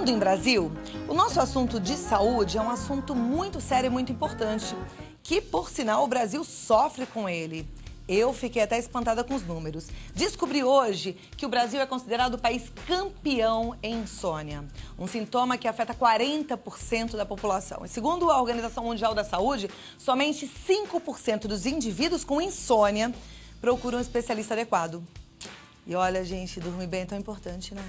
Falando em Brasil, o nosso assunto de saúde é um assunto muito sério e muito importante, que, por sinal, o Brasil sofre com ele. Eu fiquei até espantada com os números. Descobri hoje que o Brasil é considerado o país campeão em insônia, um sintoma que afeta 40% da população. E segundo a Organização Mundial da Saúde, somente 5% dos indivíduos com insônia procuram um especialista adequado. E olha, gente, dormir bem é tão importante, né?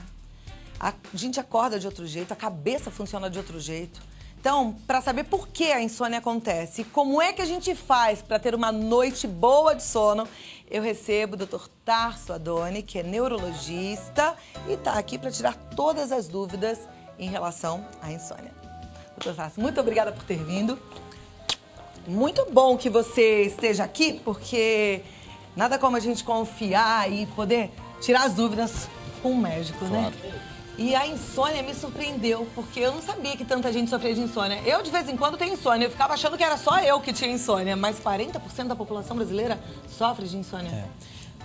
A gente acorda de outro jeito, a cabeça funciona de outro jeito. Então, para saber por que a insônia acontece e como é que a gente faz para ter uma noite boa de sono, eu recebo o Dr. Tarso Adoni, que é neurologista e está aqui para tirar todas as dúvidas em relação à insônia. Dr. Tarso, muito obrigada por ter vindo. Muito bom que você esteja aqui, porque nada como a gente confiar e poder tirar as dúvidas com um médico, claro, né? E a insônia me surpreendeu, porque eu não sabia que tanta gente sofria de insônia. Eu, de vez em quando, tenho insônia. Eu ficava achando que era só eu que tinha insônia, mas 40% da população brasileira sofre de insônia.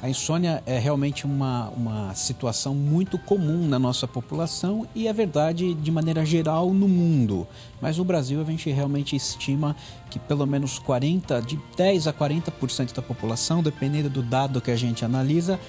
A insônia é realmente uma situação muito comum na nossa população e é verdade de maneira geral no mundo. Mas no Brasil a gente realmente estima que pelo menos 10 a 40% da população, dependendo do dado que a gente analisa,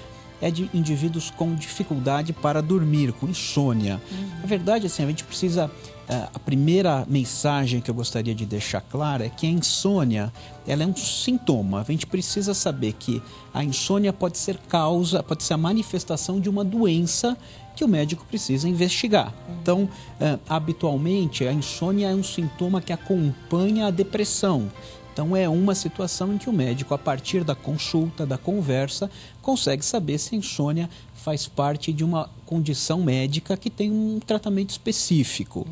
é de indivíduos com dificuldade para dormir, com insônia. Na verdade, assim, a gente precisa... A primeira mensagem que eu gostaria de deixar clara é que a insônia, ela é um sintoma. A gente precisa saber que a insônia pode ser a manifestação de uma doença que o médico precisa investigar. Então, habitualmente, a insônia é um sintoma que acompanha a depressão. Então, é uma situação em que o médico, a partir da consulta, da conversa, consegue saber se a insônia faz parte de uma condição médica que tem um tratamento específico.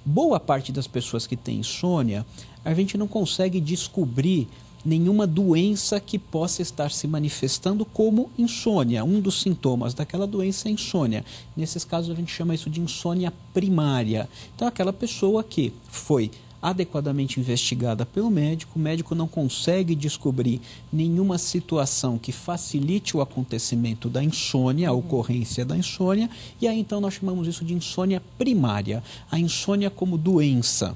Boa parte das pessoas que têm insônia, a gente não consegue descobrir nenhuma doença que possa estar se manifestando como insônia. Um dos sintomas daquela doença é insônia. Nesses casos, a gente chama isso de insônia primária. Então, aquela pessoa que foi adequadamente investigada pelo médico, o médico não consegue descobrir nenhuma situação que facilite o acontecimento da insônia, a ocorrência da insônia, e aí então nós chamamos isso de insônia primária, a insônia como doença.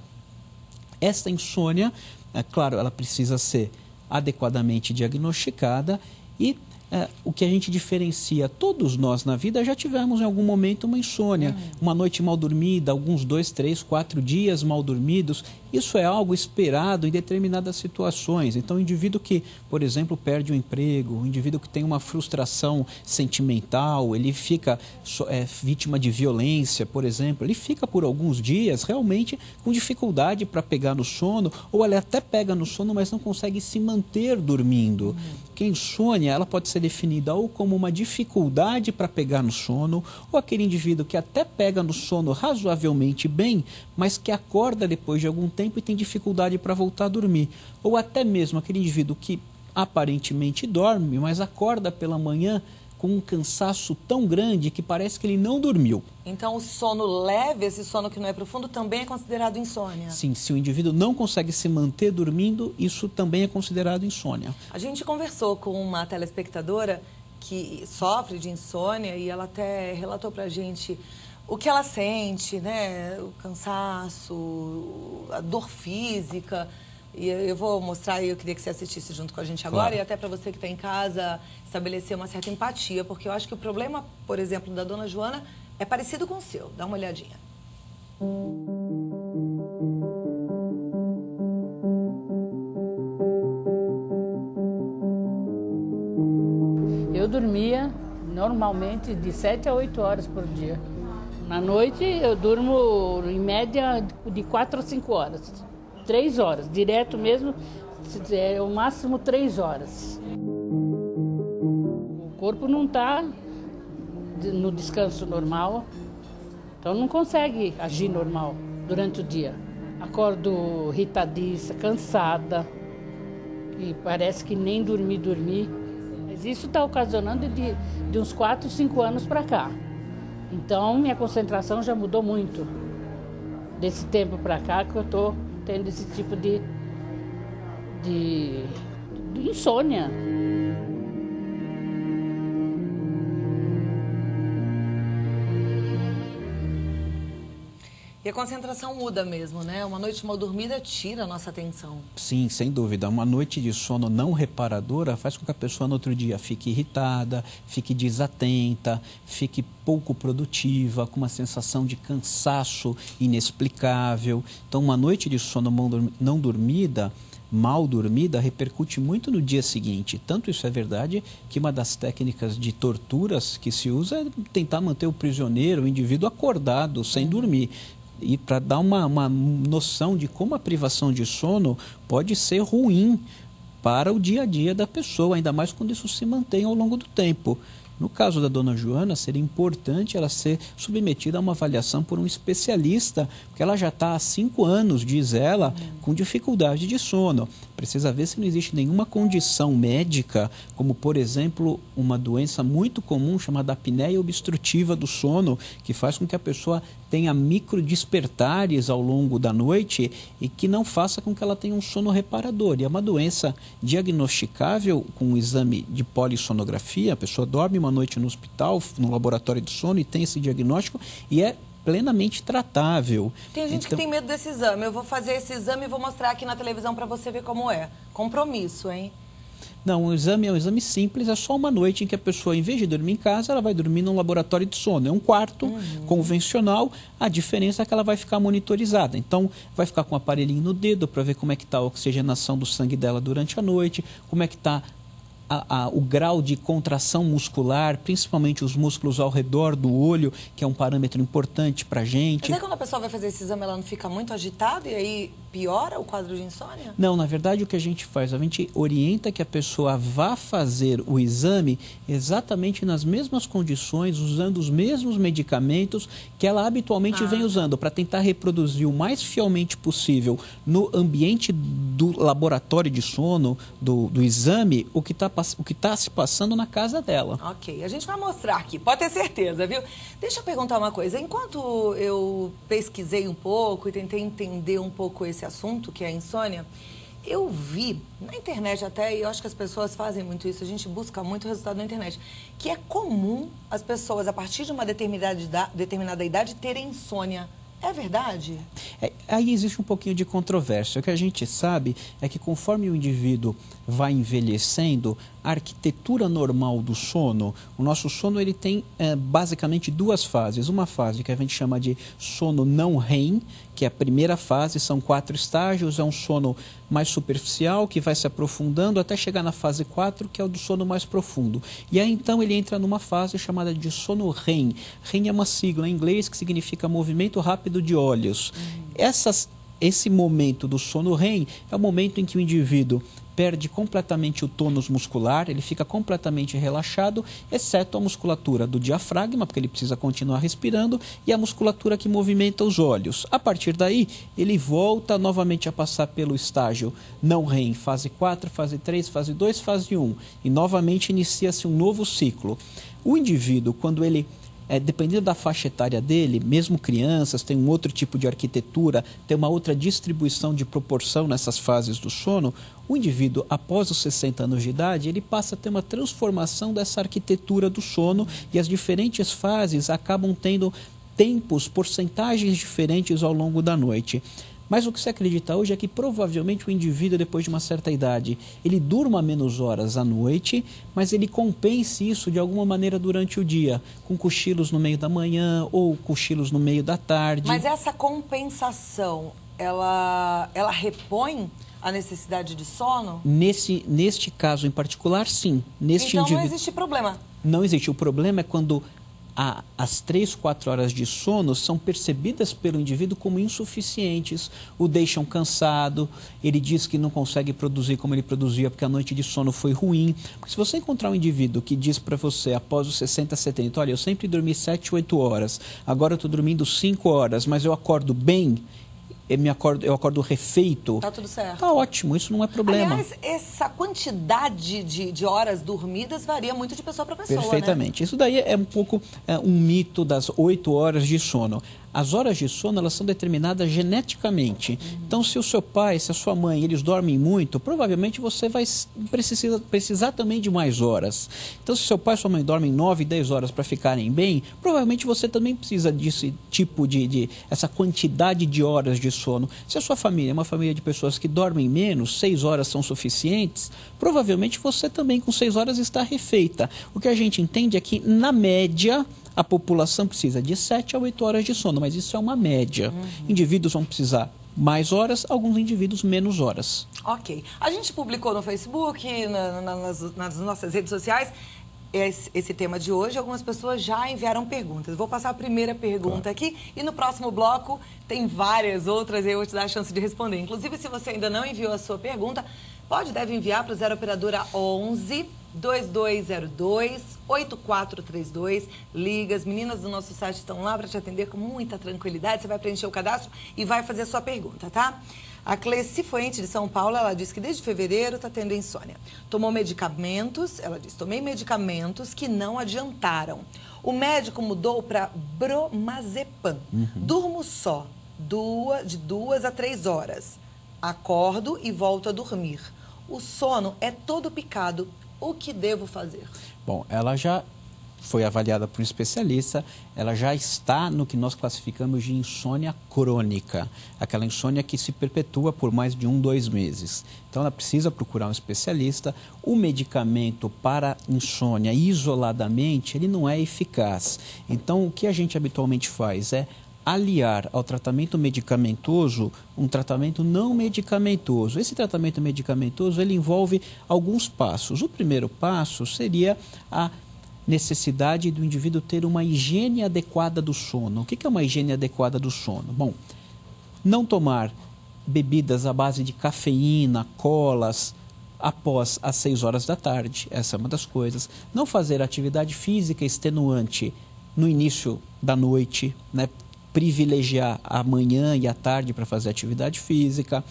Esta insônia, é claro, ela precisa ser adequadamente diagnosticada e o que a gente diferencia, todos nós na vida já tivemos em algum momento uma insônia, uma noite mal dormida, alguns 2, 3, 4 dias mal dormidos. Isso é algo esperado em determinadas situações. Então, o indivíduo que, por exemplo, perde o emprego, o indivíduo que tem uma frustração sentimental, ele fica vítima de violência, por exemplo, ele fica por alguns dias realmente com dificuldade para pegar no sono, ou ele até pega no sono, mas não consegue se manter dormindo. Porque a insônia, ela pode ser definida ou como uma dificuldade para pegar no sono, ou aquele indivíduo que até pega no sono razoavelmente bem, mas que acorda depois de algum tempo e tem dificuldade para voltar a dormir. Ou até mesmo aquele indivíduo que aparentemente dorme, mas acorda pela manhã com um cansaço tão grande que parece que ele não dormiu. Então, o sono leve, esse sono que não é profundo, também é considerado insônia? Sim, se o indivíduo não consegue se manter dormindo, isso também é considerado insônia. A gente conversou com uma telespectadora que sofre de insônia e ela até relatou pra gente o que ela sente, né? O cansaço, a dor física. E eu vou mostrar e eu queria que você assistisse junto com a gente agora. Claro. E até para você que está em casa, estabelecer uma certa empatia, porque eu acho que o problema, por exemplo, da dona Joana é parecido com o seu. Dá uma olhadinha. Eu dormia normalmente de 7 a 8 horas por dia. Na noite eu durmo em média de 4 a 5 horas. 3 horas, direto mesmo, é o máximo 3 horas. O corpo não está no descanso normal, então não consegue agir normal durante o dia. Acordo irritadiça, cansada, e parece que nem dormi. Mas isso está ocasionando de uns 4, 5 anos para cá. Então minha concentração já mudou muito desse tempo para cá que eu estou tendo esse tipo de insônia. E a concentração muda mesmo, né? Uma noite mal dormida tira a nossa atenção. Sim, sem dúvida. Uma noite de sono não reparadora faz com que a pessoa no outro dia fique irritada, fique desatenta, fique pouco produtiva, com uma sensação de cansaço inexplicável. Então, uma noite de sono não dormida, mal dormida, repercute muito no dia seguinte. Tanto isso é verdade que uma das técnicas de torturas que se usa é tentar manter o prisioneiro, o indivíduo acordado, sem dormir. E para dar uma noção de como a privação de sono pode ser ruim para o dia a dia da pessoa, ainda mais quando isso se mantém ao longo do tempo. No caso da dona Joana, seria importante ela ser submetida a uma avaliação por um especialista, porque ela já está há 5 anos, diz ela, com dificuldade de sono. Precisa ver se não existe nenhuma condição médica, como, por exemplo, uma doença muito comum chamada apneia obstrutiva do sono, que faz com que a pessoa tenha microdespertares ao longo da noite e que não faça com que ela tenha um sono reparador. E é uma doença diagnosticável com um exame de polissonografia. A pessoa dorme uma noite no hospital, no laboratório de sono, e tem esse diagnóstico e é plenamente tratável. Tem gente que tem medo desse exame. Eu vou fazer esse exame e vou mostrar aqui na televisão para você ver como é. Compromisso, hein? Não, o exame é um exame simples, é só uma noite em que a pessoa, em vez de dormir em casa, ela vai dormir num laboratório de sono. É um quarto convencional, a diferença é que ela vai ficar monitorizada. Então, vai ficar com um aparelhinho no dedo para ver como é que está a oxigenação do sangue dela durante a noite, como é que está o grau de contração muscular, principalmente os músculos ao redor do olho, que é um parâmetro importante para a gente. Mas aí quando a pessoa vai fazer esse exame, ela não fica muito agitada e aí piora o quadro de insônia? Não, na verdade o que a gente faz, a gente orienta que a pessoa vá fazer o exame exatamente nas mesmas condições, usando os mesmos medicamentos que ela habitualmente vem usando, para tentar reproduzir o mais fielmente possível no ambiente do laboratório de sono, do exame, o que está se passando na casa dela. Ok, a gente vai mostrar aqui, pode ter certeza, viu? Deixa eu perguntar uma coisa. Enquanto eu pesquisei um pouco e tentei entender um pouco esse assunto, que é a insônia, eu vi na internet até, e eu acho que as pessoas fazem muito isso, a gente busca muito resultado na internet, que é comum as pessoas, a partir de uma determinada idade, terem insônia. É verdade? Aí existe um pouquinho de controvérsia. O que a gente sabe é que conforme o indivíduo vai envelhecendo, a arquitetura normal do sono, o nosso sono ele tem basicamente 2 fases. Uma fase que a gente chama de sono não REM, que é a primeira fase, são 4 estágios, é um sono mais superficial, que vai se aprofundando até chegar na fase 4, que é o do sono mais profundo. E aí então ele entra numa fase chamada de sono REM. REM é uma sigla em inglês que significa movimento rápido de olhos. Esse momento do sono REM é o momento em que o indivíduo perde completamente o tônus muscular, ele fica completamente relaxado, exceto a musculatura do diafragma, porque ele precisa continuar respirando, e a musculatura que movimenta os olhos. A partir daí, ele volta novamente a passar pelo estágio não REM, fase 4, fase 3, fase 2, fase 1, e novamente inicia-se um novo ciclo. O indivíduo, quando ele dependendo da faixa etária dele, mesmo crianças, tem um outro tipo de arquitetura, tem uma outra distribuição de proporção nessas fases do sono, o indivíduo, após os 60 anos de idade, ele passa a ter uma transformação dessa arquitetura do sono e as diferentes fases acabam tendo tempos, porcentagens diferentes ao longo da noite. Mas o que se acredita hoje é que provavelmente o indivíduo, depois de uma certa idade, ele durma menos horas à noite, mas ele compense isso de alguma maneira durante o dia, com cochilos no meio da manhã ou cochilos no meio da tarde. Mas essa compensação, ela repõe a necessidade de sono? Neste caso em particular, sim. Então não existe problema? Não existe. O problema é quando as 3, 4 horas de sono são percebidas pelo indivíduo como insuficientes, o deixam cansado, ele diz que não consegue produzir como ele produzia porque a noite de sono foi ruim. Porque se você encontrar um indivíduo que diz para você, após os 60, 70, olha, eu sempre dormi 7, 8 horas, agora eu estou dormindo 5 horas, mas eu acordo bem, eu acordo refeito. Tá tudo certo. Tá ótimo, isso não é problema. Aliás, essa quantidade de horas dormidas varia muito de pessoa para pessoa, Perfeitamente. Né? Isso daí é um pouco um mito das 8 horas de sono. As horas de sono, elas são determinadas geneticamente. Então, se o seu pai, se a sua mãe, eles dormem muito, provavelmente você vai precisar também de mais horas. Então, se seu pai e sua mãe dormem 9, 10 horas para ficarem bem, provavelmente você também precisa desse tipo essa quantidade de horas de sono. Se a sua família é uma família de pessoas que dormem menos, 6 horas são suficientes, provavelmente você também com 6 horas está refeita. O que a gente entende é que, na média, a população precisa de 7 a 8 horas de sono, mas isso é uma média. Indivíduos vão precisar mais horas, alguns indivíduos menos horas. Ok. A gente publicou no Facebook, nas nossas redes sociais, esse tema de hoje. Algumas pessoas já enviaram perguntas. Vou passar a primeira pergunta aqui e no próximo bloco tem várias outras e eu vou te dar a chance de responder. Inclusive, se você ainda não enviou a sua pergunta, deve enviar para o 0 Operadora 11 2202 8432. Liga, as meninas do nosso site estão lá para te atender com muita tranquilidade. Você vai preencher o cadastro e vai fazer a sua pergunta, tá? A Cleci Fuente, de São Paulo, ela disse que desde fevereiro está tendo insônia. Tomou medicamentos, ela disse, tomei medicamentos que não adiantaram. O médico mudou para bromazepam. Durmo só, de 2 a 3 horas. Acordo e volto a dormir. O sono é todo picado. O que devo fazer? Bom, ela já foi avaliada por um especialista, ela já está no que nós classificamos de insônia crônica, aquela insônia que se perpetua por mais de 1, 2 meses. Então, ela precisa procurar um especialista. O medicamento para insônia, isoladamente, ele não é eficaz. Então, o que a gente habitualmente faz é aliar ao tratamento medicamentoso um tratamento não medicamentoso. Esse tratamento medicamentoso, ele envolve alguns passos. O primeiro passo seria a necessidade do indivíduo ter uma higiene adequada do sono. O que é uma higiene adequada do sono? Bom, não tomar bebidas à base de cafeína, colas, após as 6 horas da tarde. Essa é uma das coisas. Não fazer atividade física extenuante no início da noite, né? Privilegiar a manhã e a tarde para fazer atividade física,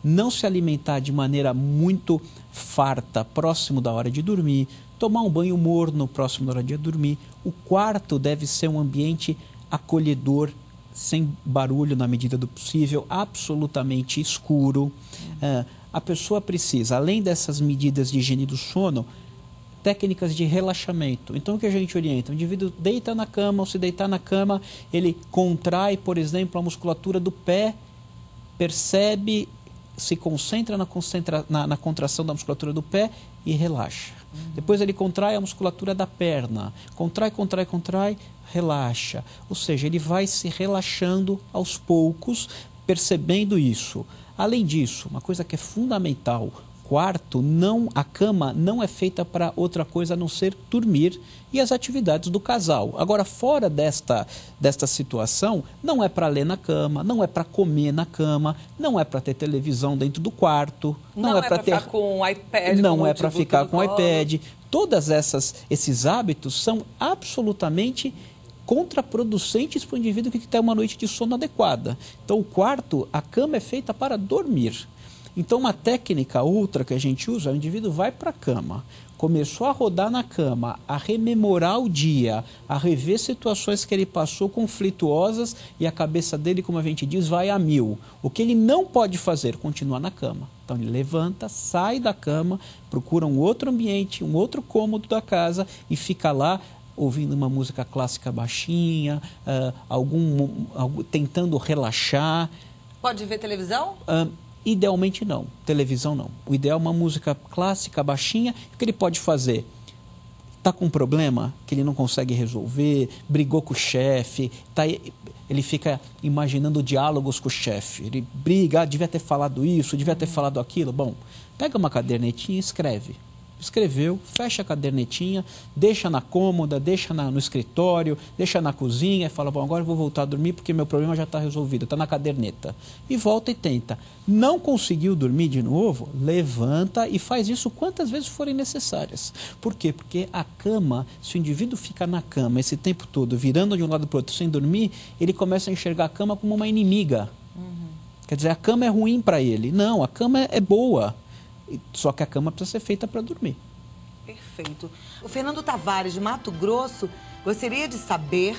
não se alimentar de maneira muito farta próximo da hora de dormir, tomar um banho morno próximo da hora de dormir. O quarto deve ser um ambiente acolhedor, sem barulho na medida do possível, absolutamente escuro. A pessoa precisa, além dessas medidas de higiene do sono, técnicas de relaxamento. Então, o que a gente orienta? O indivíduo deita na cama, ou se deitar na cama, ele contrai, por exemplo, a musculatura do pé, percebe, se concentra na contração da musculatura do pé e relaxa. Depois ele contrai a musculatura da perna, contrai, relaxa. Ou seja, ele vai se relaxando aos poucos, percebendo isso. Além disso, uma coisa que é fundamental, a cama não é feita para outra coisa a não ser dormir e as atividades do casal. Agora, fora desta situação, não é para ler na cama, não é para comer na cama, não é para ter televisão dentro do quarto, não é para ficar com o iPad, não é para ficar com o iPad. Todos esses hábitos são absolutamente contraproducentes para o indivíduo que tem uma noite de sono adequada. Então, a cama é feita para dormir. Então, uma técnica outra que a gente usa, o indivíduo vai para a cama, começou a rodar na cama, a rememorar o dia, a rever situações que ele passou conflituosas e a cabeça dele, como a gente diz, vai a 1000. O que ele não pode fazer? Continuar na cama. Então, ele levanta, sai da cama, procura um outro ambiente, um outro cômodo da casa e fica lá ouvindo uma música clássica baixinha, tentando relaxar. Pode ver televisão? Idealmente não, televisão não. O ideal é uma música clássica, baixinha. O que ele pode fazer? Está com um problema que ele não consegue resolver, brigou com o chefe, ele fica imaginando diálogos com o chefe. Ele briga, devia ter falado isso, devia ter falado aquilo. Bom, pega uma cadernetinha e escreve. Escreveu, fecha a cadernetinha, deixa na cômoda, deixa no escritório, deixa na cozinha e fala, bom, agora eu vou voltar a dormir porque meu problema já está resolvido, está na caderneta. E volta e tenta. Não conseguiu dormir de novo? Levanta e faz isso quantas vezes forem necessárias. Por quê? Porque a cama, se o indivíduo fica na cama esse tempo todo, virando de um lado para o outro sem dormir, ele começa a enxergar a cama como uma inimiga. Quer dizer, a cama é ruim para ele. Não, a cama é boa. Só que a cama precisa ser feita para dormir. Perfeito. O Fernando Tavares, de Mato Grosso, gostaria de saber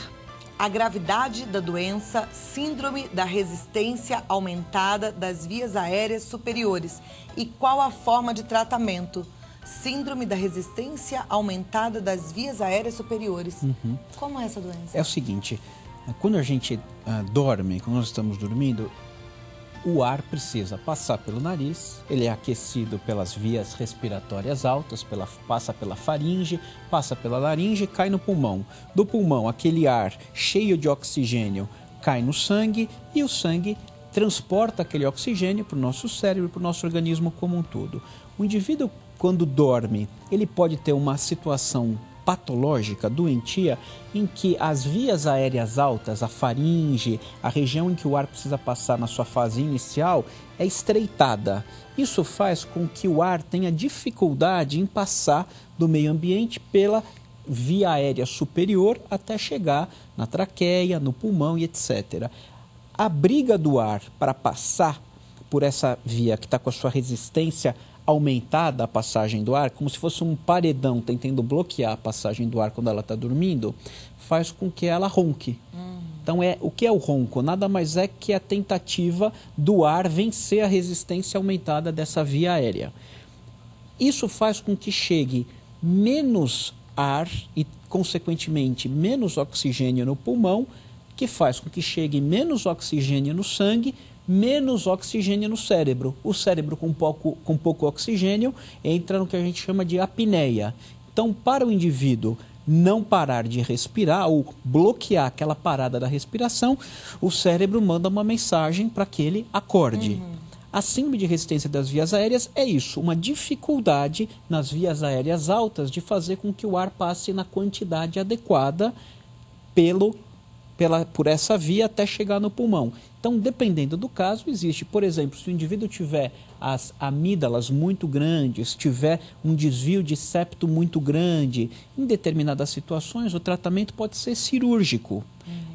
a gravidade da doença, síndrome da resistência aumentada das vias aéreas superiores e qual a forma de tratamento. Síndrome da resistência aumentada das vias aéreas superiores. Como é essa doença? É o seguinte, quando a gente dorme, quando nós estamos dormindo, o ar precisa passar pelo nariz, ele é aquecido pelas vias respiratórias altas, passa pela faringe, passa pela laringe e cai no pulmão. Do pulmão, aquele ar cheio de oxigênio cai no sangue e o sangue transporta aquele oxigênio para o nosso cérebro, para o nosso organismo como um todo. O indivíduo, quando dorme, ele pode ter uma situação patológica, doentia, em que as vias aéreas altas, a faringe, a região em que o ar precisa passar na sua fase inicial, é estreitada. Isso faz com que o ar tenha dificuldade em passar do meio ambiente pela via aérea superior até chegar na traqueia, no pulmão e etc. A briga do ar para passar por essa via que está com a sua resistência aumentada a passagem do ar, como se fosse um paredão tentando bloquear a passagem do ar quando ela está dormindo, faz com que ela ronque. Então, o que é o ronco? Nada mais é que a tentativa do ar vencer a resistência aumentada dessa via aérea. Isso faz com que chegue menos ar e, consequentemente, menos oxigênio no pulmão, que faz com que chegue menos oxigênio no sangue, menos oxigênio no cérebro. O cérebro com pouco oxigênio entra no que a gente chama de apneia. Então, para o indivíduo não parar de respirar ou bloquear aquela parada da respiração, o cérebro manda uma mensagem para que ele acorde. A síndrome de resistência das vias aéreas é isso, uma dificuldade nas vias aéreas altas de fazer com que o ar passe na quantidade adequada por essa via até chegar no pulmão. Então, dependendo do caso, existe, por exemplo, se o indivíduo tiver as amígdalas muito grandes, tiver um desvio de septo muito grande, em determinadas situações o tratamento pode ser cirúrgico.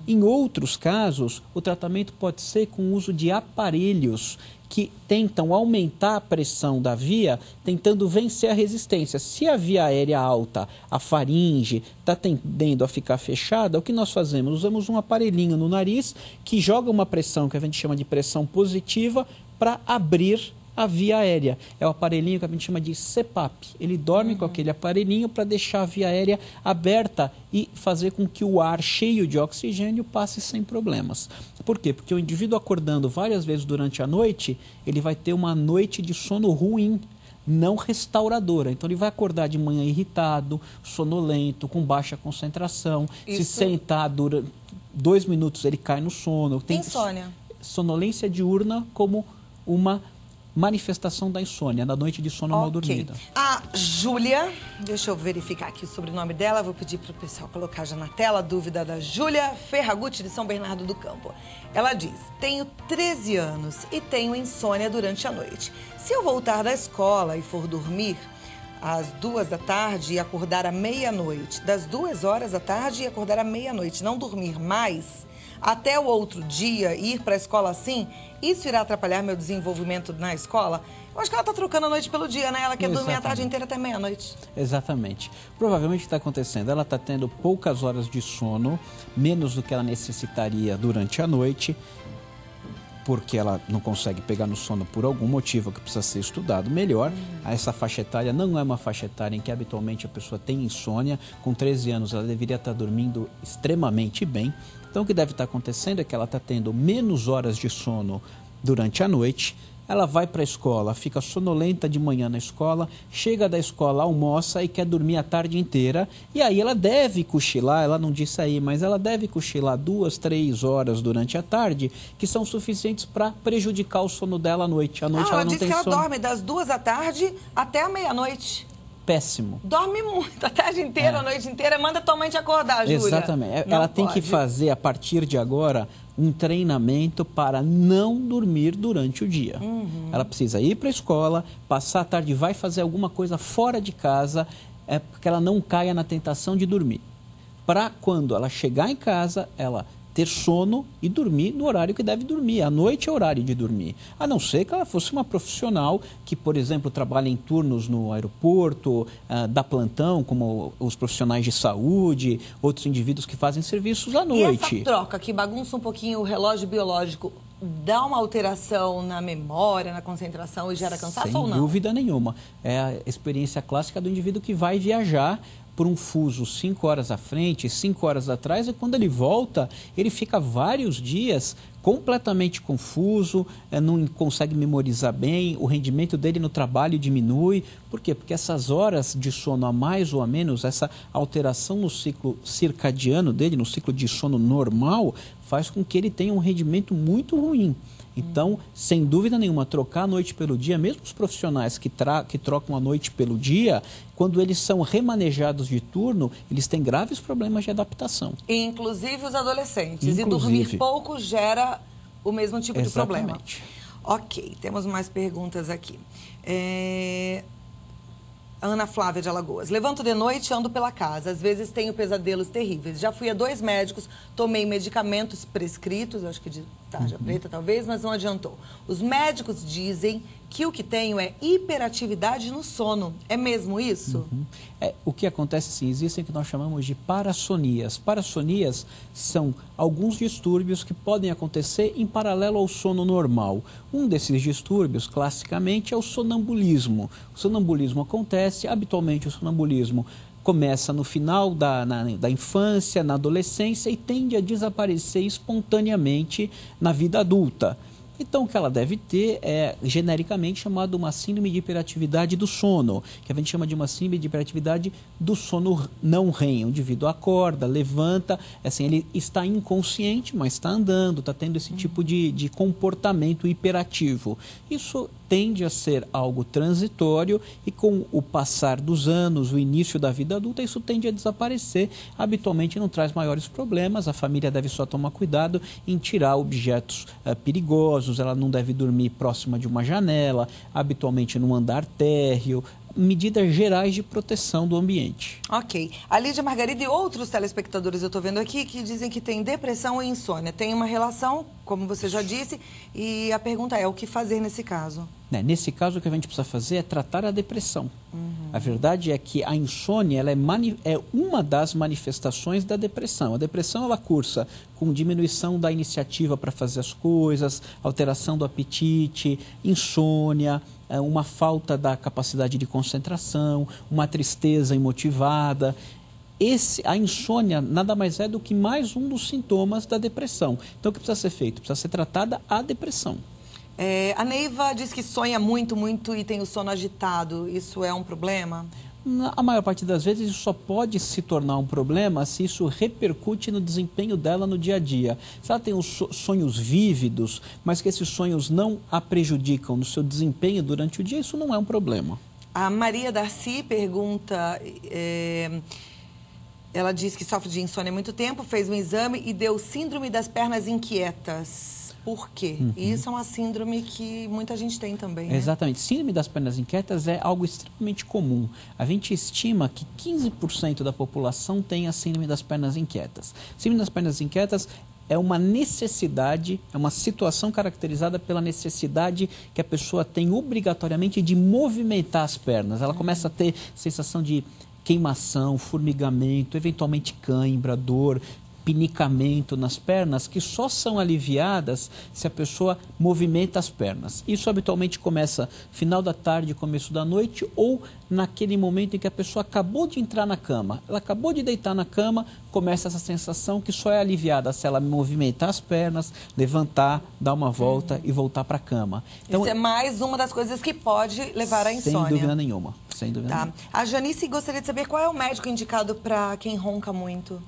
Em outros casos, o tratamento pode ser com o uso de aparelhos que tentam aumentar a pressão da via, tentando vencer a resistência. Se a via aérea alta, a faringe, está tendendo a ficar fechada, o que nós fazemos? Usamos um aparelhinho no nariz que joga uma pressão, que a gente chama de pressão positiva, para abrir a via aérea. É o aparelhinho que a gente chama de CPAP. Ele dorme com aquele aparelhinho para deixar a via aérea aberta e fazer com que o ar cheio de oxigênio passe sem problemas. Por quê? Porque o indivíduo acordando várias vezes durante a noite, ele vai ter uma noite de sono ruim, não restauradora. Então ele vai acordar de manhã irritado, sonolento, com baixa concentração. Se sentar durante 2 minutos ele cai no sono. Tem insônia. Sonolência diurna como uma manifestação da insônia, da noite de sono mal dormida. A Júlia, deixa eu verificar aqui o sobrenome dela, vou pedir para o pessoal colocar já na tela a dúvida da Júlia Ferragutti, de São Bernardo do Campo. Ela diz: tenho 13 anos e tenho insônia durante a noite. Se eu voltar da escola e for dormir às 2 da tarde e acordar à meia-noite, das 2 horas da tarde e acordar à meia-noite, não dormir mais, até o outro dia ir para a escola assim, isso irá atrapalhar meu desenvolvimento na escola? Eu acho que ela está trocando a noite pelo dia, né? Ela quer dormir a tarde inteira até meia-noite. Exatamente. Provavelmente o que está acontecendo, ela está tendo poucas horas de sono, menos do que ela necessitaria durante a noite, porque ela não consegue pegar no sono por algum motivo que precisa ser estudado melhor. Essa faixa etária não é uma faixa etária em que habitualmente a pessoa tem insônia. Com 13 anos ela deveria estar dormindo extremamente bem. Então o que deve estar acontecendo é que ela está tendo menos horas de sono durante a noite. Ela vai para a escola, fica sonolenta de manhã na escola, chega da escola, almoça e quer dormir a tarde inteira. E aí ela deve cochilar, ela não disse aí, mas ela deve cochilar 2, 3 horas durante a tarde, que são suficientes para prejudicar o sono dela à noite. À noite ela não tem sono. Ela disse que ela dorme das 2 da tarde até a meia-noite. Péssimo. Dorme muito, a tarde inteira, a noite inteira. Manda tua mãe te acordar, Júlia. Exatamente. Ela tem que fazer, a partir de agora, um treinamento para não dormir durante o dia. Ela precisa ir para a escola, passar a tarde, vai fazer alguma coisa fora de casa, porque ela não caia na tentação de dormir. Para quando ela chegar em casa, ela ter sono e dormir no horário que deve dormir. À noite é horário de dormir. A não ser que ela fosse uma profissional que, por exemplo, trabalha em turnos no aeroporto, dá plantão, como os profissionais de saúde, outros indivíduos que fazem serviços à noite. E essa troca que bagunça um pouquinho o relógio biológico, dá uma alteração na memória, na concentração e gera cansaço ou não? Sem dúvida nenhuma. É a experiência clássica do indivíduo que vai viajar por um fuso 5 horas à frente, 5 horas atrás, e quando ele volta, ele fica vários dias completamente confuso, não consegue memorizar bem, o rendimento dele no trabalho diminui. Por quê? Porque essas horas de sono a mais ou a menos, essa alteração no ciclo circadiano dele, no ciclo de sono normal, faz com que ele tenha um rendimento muito ruim. Então, sem dúvida nenhuma, trocar a noite pelo dia, mesmo os profissionais que trocam a noite pelo dia, quando eles são remanejados de turno, eles têm graves problemas de adaptação. Inclusive os adolescentes. E dormir pouco gera o mesmo tipo de problema. Ok, temos mais perguntas aqui. Ana Flávia de Alagoas. Levanto de noite e ando pela casa. Às vezes tenho pesadelos terríveis. Já fui a 2 médicos, tomei medicamentos prescritos, acho que de tarja preta talvez, mas não adiantou. Os médicos dizem que o que tenho é hiperatividade no sono. É mesmo isso? O que acontece, sim, existem o que nós chamamos de parassonias. Parassonias são alguns distúrbios que podem acontecer em paralelo ao sono normal. Um desses distúrbios, classicamente, é o sonambulismo. O sonambulismo acontece, habitualmente o sonambulismo começa no final da infância, na adolescência e tende a desaparecer espontaneamente na vida adulta. Então, o que ela deve ter é genericamente chamado uma síndrome de hiperatividade do sono, que a gente chama de uma síndrome de hiperatividade do sono não REM. O indivíduo acorda, levanta, assim, ele está inconsciente, mas está andando, está tendo esse tipo de comportamento hiperativo. Isso tende a ser algo transitório e com o passar dos anos, o início da vida adulta, isso tende a desaparecer. Habitualmente não traz maiores problemas, a família deve só tomar cuidado em tirar objetos perigosos, ela não deve dormir próxima de uma janela, habitualmente no andar térreo, medidas gerais de proteção do ambiente. Ok. A Lídia Margarida e outros telespectadores eu estou vendo aqui que dizem que tem depressão e insônia. Tem uma relação, como você já disse, e a pergunta é o que fazer nesse caso? Nesse caso, o que a gente precisa fazer é tratar a depressão. A verdade é que a insônia ela é uma das manifestações da depressão. A depressão ela cursa com diminuição da iniciativa para fazer as coisas, alteração do apetite, insônia, uma falta da capacidade de concentração, uma tristeza imotivada. A insônia nada mais é do que mais um dos sintomas da depressão. Então, o que precisa ser feito? Precisa ser tratada a depressão. A Neiva diz que sonha muito e tem o sono agitado. Isso é um problema? A maior parte das vezes isso só pode se tornar um problema se isso repercute no desempenho dela no dia a dia. Se ela tem os sonhos vívidos, mas que esses sonhos não a prejudicam no seu desempenho durante o dia, isso não é um problema. A Maria Darcy pergunta... Ela diz que sofre de insônia há muito tempo, fez um exame e deu síndrome das pernas inquietas. Por quê? E isso é uma síndrome que muita gente tem também, né? Exatamente. Síndrome das pernas inquietas é algo extremamente comum. A gente estima que 15% da população tem a síndrome das pernas inquietas. Síndrome das pernas inquietas é uma necessidade, é uma situação caracterizada pela necessidade que a pessoa tem obrigatoriamente de movimentar as pernas. Ela começa a ter sensação de queimação, formigamento, eventualmente cãibra, dor, pinicamento nas pernas, que só são aliviadas se a pessoa movimenta as pernas. Isso habitualmente começa final da tarde, começo da noite ou naquele momento em que a pessoa acabou de entrar na cama. Ela acabou de deitar na cama, começa essa sensação que só é aliviada se ela movimentar as pernas, levantar, dar uma volta e voltar para a cama. Então, isso é mais uma das coisas que pode levar à insônia. Sem dúvida nenhuma. Sem dúvida nenhuma. A Janice gostaria de saber qual é o médico indicado para quem ronca muito?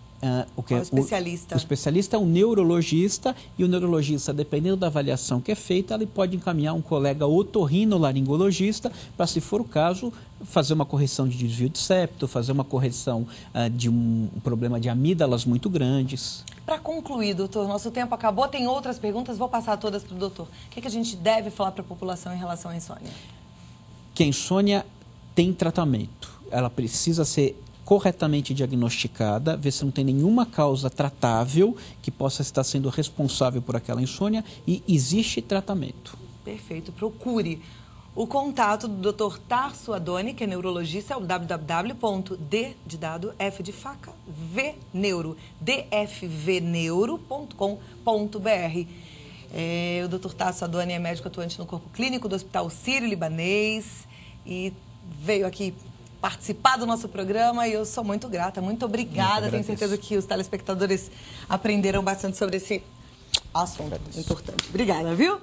O especialista? O especialista é um neurologista e o neurologista, dependendo da avaliação que é feita, ele pode encaminhar um colega otorrinolaringologista para, se for o caso, fazer uma correção de desvio de septo, fazer uma correção de um problema de amígdalas muito grandes. Para concluir, doutor, nosso tempo acabou, tem outras perguntas, vou passar todas para o doutor. O que a gente deve falar para a população em relação à insônia? Que a insônia tem tratamento, ela precisa ser corretamente diagnosticada, ver se não tem nenhuma causa tratável que possa estar sendo responsável por aquela insônia e existe tratamento. Perfeito, procure. O contato do Dr. Tarso Adoni, que é neurologista, é o www.d de dado, F de faca, V neuro, dfvneuro.com.br. O Dr. Tarso Adoni é médico atuante no corpo clínico do Hospital Sírio-Libanês e veio aqui participar do nosso programa e eu sou muito grata, muito obrigada. Tenho certeza que os telespectadores aprenderam bastante sobre esse assunto importante. Obrigada, viu?